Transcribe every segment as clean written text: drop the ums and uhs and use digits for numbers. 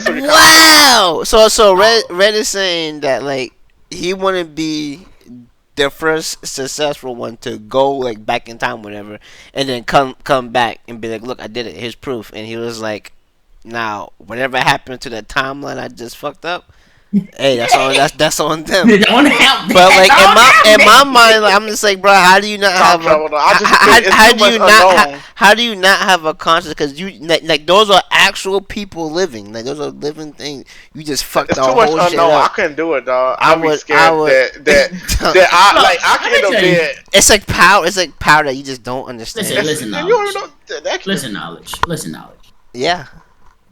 Wow. So Red is saying that like he wouldn't be the first successful one to go like back in time, whatever, and then come back and be like, look, I did it. Here's proof. And he was like, now whatever happened to the timeline I just fucked up. Hey, that's on them. Don't help. But like in my mind, like, I'm just like, bro, how do you not have how do you not have a conscience? Because you like those are actual people living, like those are living things. You just fucked the whole shit up. No, I couldn't do it, dog. I would scared that I can end up dead. It's like power. It's like power that you just don't understand. Listen, knowledge. Listen, knowledge. Yeah.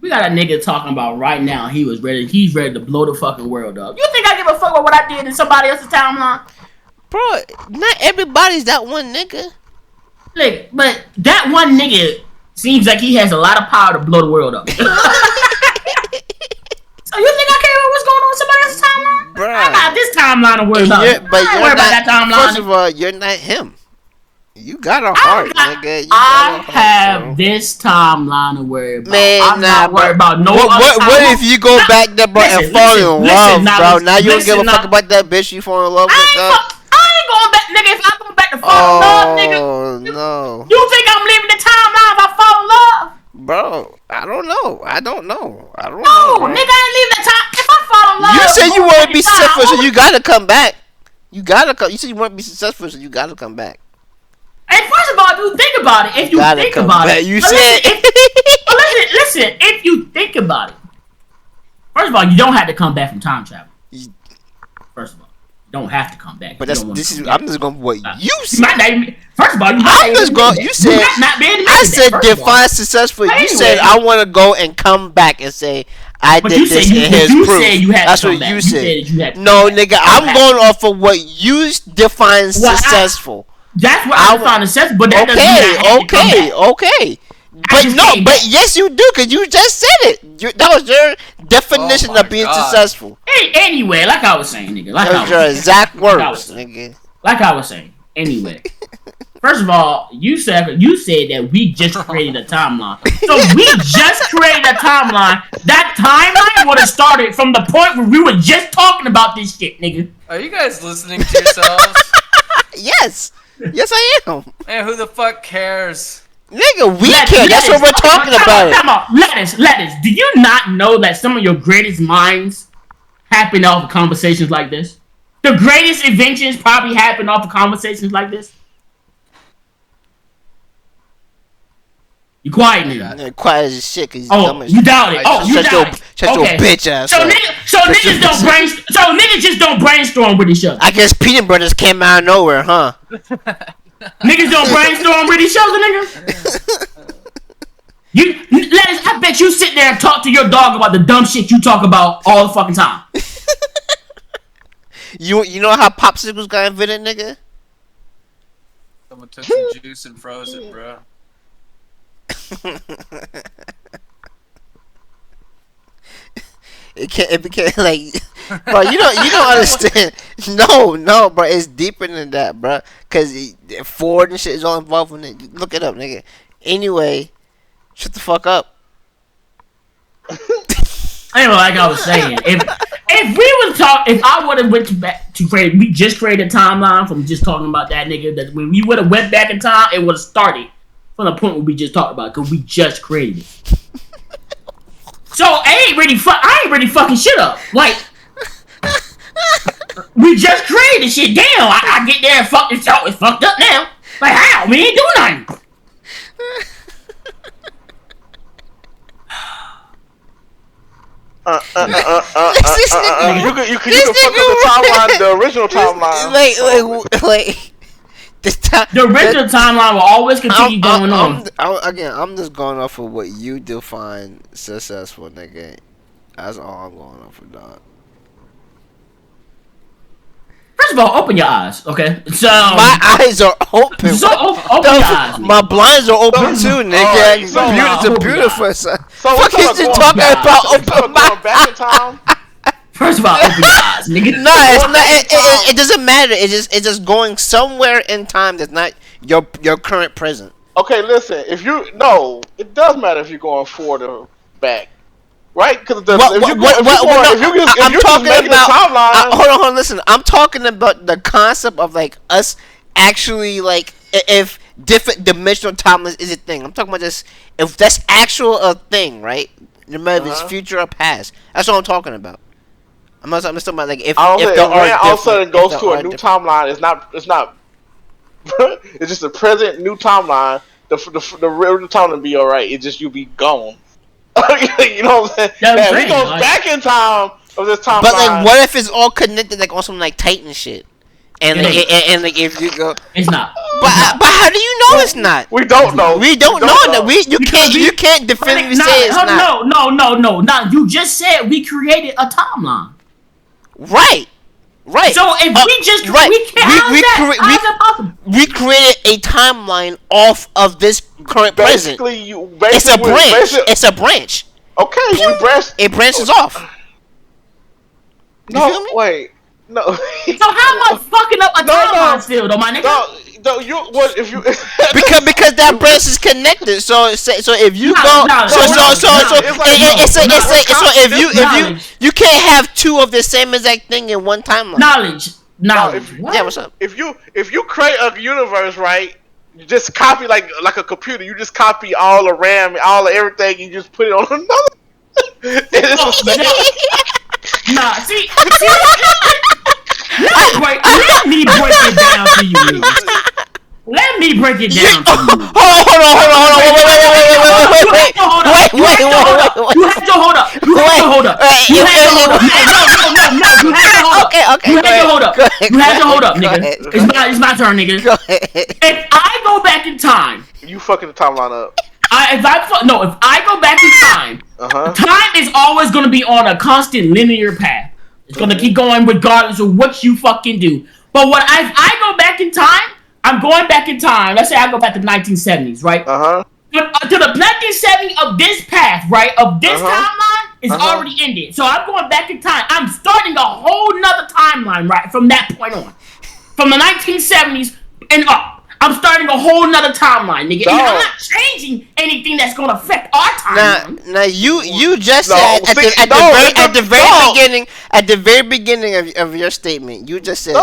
We got a nigga talking about right now. He's ready to blow the fucking world up. You think I give a fuck about what I did in somebody else's timeline? Bro, not everybody's that one nigga. Look, but that one nigga seems like he has a lot of power to blow the world up. So you think I care about what's going on in somebody else's timeline? Bro, I got this timeline to worry about. But you're not that timeline. First of all, you're not him. You got a heart, nigga. I have this timeline to worry about. Man, I'm not worried about no other timeline. What if you go back there, bro, and fall in love, bro? Now you don't give a fuck about that bitch you fall in love with, I ain't going back, nigga. If I go back to fall in love, nigga. Oh, no. You think I'm leaving the timeline if I fall in love? Bro, I don't know. No, nigga, I ain't leaving the time. If I fall in love. You said you want to be successful, so you gotta come back. You said you want to be successful, so you gotta come back. And first of all, if you think about it, you said. Listen, if you think about it, first of all, you don't have to come back from time travel. First of all, you don't have to come back. But I'm just going with what you said. First of all, you said. I said define successful. You said I want to go and come back and say I did this and here's proof. That's what you said. No, nigga, I'm going off of what you define successful. That's what I find successful, but that doesn't okay. But yes, you do, because you just said it. That was your definition of being successful. Anyway, like I was saying, nigga. That was your exact words, nigga. Like I was saying. Anyway. First of all, you said that we just created a timeline. So we just created a timeline. That timeline would have started from the point where we were just talking about this shit, nigga. Are you guys listening to yourselves? Yes. Yes, I am. Man, who the fuck cares? Nigga, we care. That's what we're talking about. Come on. Lettuce. Do you not know that some of your greatest minds happen off of conversations like this? The greatest inventions probably happen off of conversations like this. You quiet, nigga. You're quiet as shit. Cause you doubt it. You doubt it. Shut your bitch ass. So niggas just don't brainstorm with each other. I guess peanut butters came out of nowhere, huh? Niggas don't brainstorm with each other, nigga. I bet you sit there and talk to your dog about the dumb shit you talk about all the fucking time. You know how popsicles got invented, nigga? Someone took some juice and froze it, bro. It became like, bro. You don't understand. No, bro. It's deeper than that, bro. Cause Ford and shit is all involved in it. Look it up, nigga. Anyway, shut the fuck up. Anyway, like I was saying, if I would have went back to create, we just created a timeline from just talking about that nigga. That when we would have went back in time, it would have started from the point where we just talked about, because we just created it. So I ain't really fucking shit up. Like, we just created shit. Damn, I get there and fuck this out. It's fucked up now. Like, how? We ain't doing nothing. You can fuck up the timeline, the original timeline. Like. The original timeline will always continue going on. I'm just going off of what you define successful, nigga. That's all I'm going off of, dog. First of all, open your eyes, okay? So my eyes are open. So open your eyes. My blinds are open too, nigga. It's beautiful. So what is you talking about? Open my back in time. First of all, open your eyes, nigga. No, it's not. It doesn't matter. It's just going somewhere in time that's not your current present. Okay, listen. It does matter if you're going forward or back. right? Because I'm talking about. Hold on, listen. I'm talking about the concept of like us actually like if different dimensional timelines is a thing. I'm talking about just if that's actual a thing, right? No matter if it's future or past. That's what I'm talking about. I'm talking about like if all of a sudden goes to a new timeline. It's not. It's just a present new timeline. The real timeline will be alright. It's just you'll be gone. You know what I'm saying? If he goes back in time of this timeline. But like, what if it's all connected like on some like Titan shit? And like if you go, it's not. But how do you know it's not? We don't know. We don't know that. You can't definitively say it's not. No. You just said we created a timeline. Right. So if we just we created a timeline off of this current present. It's a branch. Okay, it branches off. No, wait. No. So how am I fucking up a timeline still, though, my nigga? No, because that branch is connected. So if you you can't have two of the same exact thing in one timeline. Knowledge. What's up? If you create a universe, right? You just copy like a computer. You just copy all the RAM, all of everything, and you just put it on another. See. Let me break it down to you, niggas. Let me break it down to you. Hold on. Wait. You have to hold up. You have to hold up. You have to hold up, nigga. It's my turn, nigga. If I go back in time, you fucking the timeline up. If I go back in time, time is always going to be on a constant linear path. It's going to keep going regardless of what you fucking do. But if I go back in time, I'm going back in time. Let's say I go back to the 1970s, right? To the 1970s of this path, right? Of this timeline is already ended. So I'm going back in time. I'm starting a whole nother timeline, right? From that point on. From the 1970s and up. I'm starting a whole nother timeline, nigga. And I'm not changing anything that's gonna affect our timeline. Now you just said at the very beginning of your statement, you just said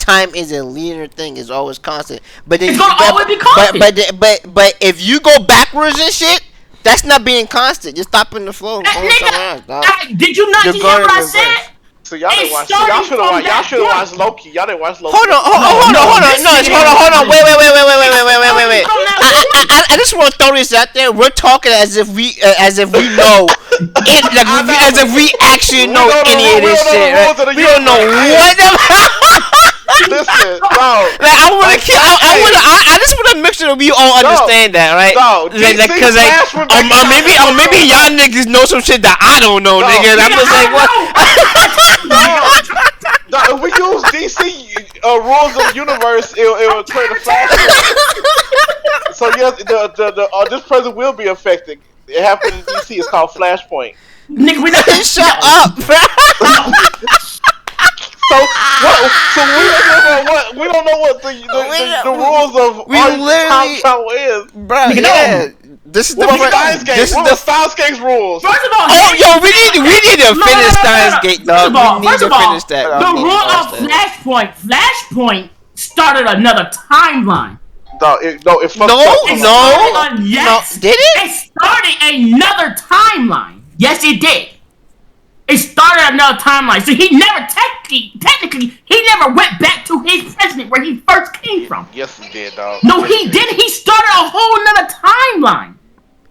time is a linear thing, it's always constant. But then it's gonna always be constant. But if you go backwards and shit, that's not being constant. You're stopping the flow. Did you not hear what I said? So y'all didn't watch. Y'all should have watched Loki. Y'all didn't watch Loki. Hold on. Wait. I just want to throw this out there. We're talking as if we know, as if we actually know any of this shit. Right? We don't know what. Listen, no. Like I just want to make sure that we all understand that, right? Because or maybe y'all niggas know some shit that I don't know, nigga. And I'm just like, what? If we use DC rules of universe, it will create a flash. So yes, this present will be affected. It happened in DC. It's called Flashpoint. Nigga, we not shut up, bro. So we don't know what the rules of time travel is, bro. Yeah. This is the Steins Gate's rules. First of all, we need to finish Steins Gate, dog. We need to finish that. The rule of Flashpoint started another timeline. No. Yes. Did it? It started another timeline. Yes, it did. It started another timeline. So he never technically he never went back to his president where he first came from. Yes, he did, dog. No, he didn't. He started a whole nother timeline.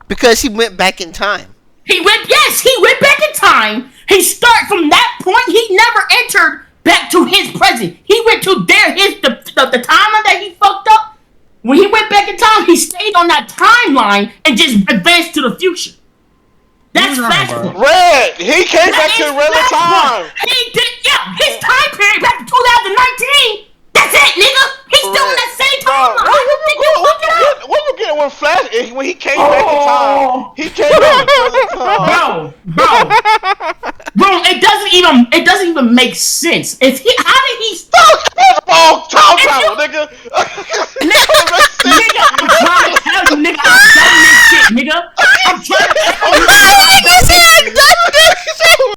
Because he went back in time. He went back in time. He started from that point. He never entered back to his present. He went to the timeline that he fucked up. When he went back in time, he stayed on that timeline and just advanced to the future. That's Flashpoint. Red, he came back to regular time. He did, his time period back to 2019. That's it, nigga. He's still in that same timeline. What you getting with Flash? When he came back in time, he came back in time. Bro, it doesn't even make sense. How did he start? Time travel, nigga.